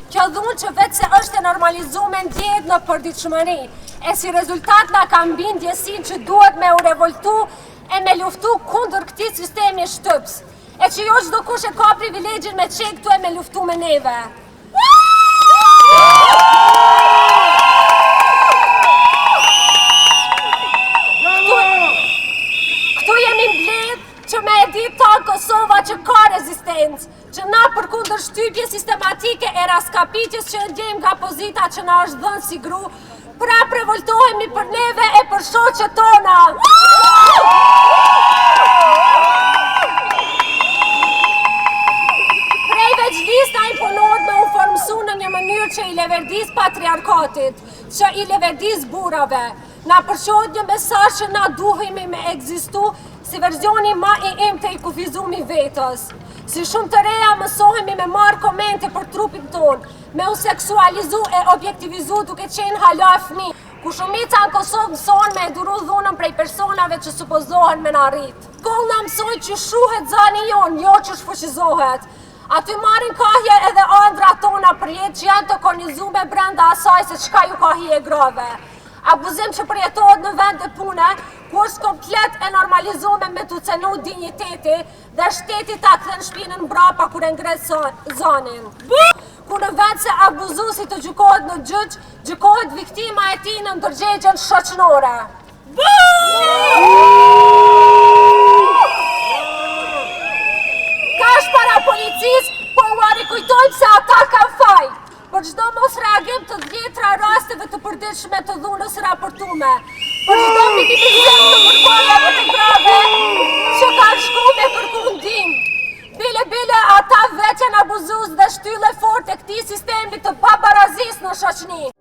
Kjo dhunë që vetë se është e normalizume ndjehet në përditshmëri, e si rezultat na ka mbi ndjesin që duhet me u revoltu e me luftu kundër këtij sistemi shtyps, e që jo çdo kush e ka privilegjin me qenë këtu e me luftu me neve. Këtu jemi mbledh që me e ditë ta Kosova që ka rezistencë, që na përkundër shtypje sistematike e raskapitjes që ndjejmë nga pozita që na është dhënë si gru, prap revoltohemi për neve e për shoqet tona. Prej veçlis na imponohet me u formësu në një mënyrë që i leverdis patriarkatit, që i leverdis burrave. Na përqohet një mesazh që na duhemi me ekzistu si verzioni ma i im të i kufizumi vetës. Si shumë të reja mësohemi me marrë komente për trupin ton, me u seksualizu e objektivizu duke qenë hala fëmijë, ku shumica në Kosovë mësohen me eduru dhunën prej personave që supozohen me na rrit. Kollë na mësojnë që shuhet zani jonë, jo që shfuqizohet. Aty marrin kahje edhe ëndra tona për jetë që janë të kornizume brenda asaj se çka ju ka hije grave. Abuzim që përjetohet në vend e pune, ku është komplet e normalizume me të cenu digniteti dhe shteti ta kthen shpinën mbrapa kur e ngret zonin. Ku në vend se abuzuesi të gjykohet në gjyq, gjykohet viktima e tij në ndërgjegjen shoqërore. Kash para policisë, po u arikujtojmë se ata kanë faj. Për çdo mos reagim të dhjetra rasteve të përditshme të dhunës raportume, për çdo minimizim të përkollave të grave që kanë shku me kërkundim. Bile ata veç janë abuzues dhe shtylle fort e këtij sistemi të pabarazisë në shoqëri.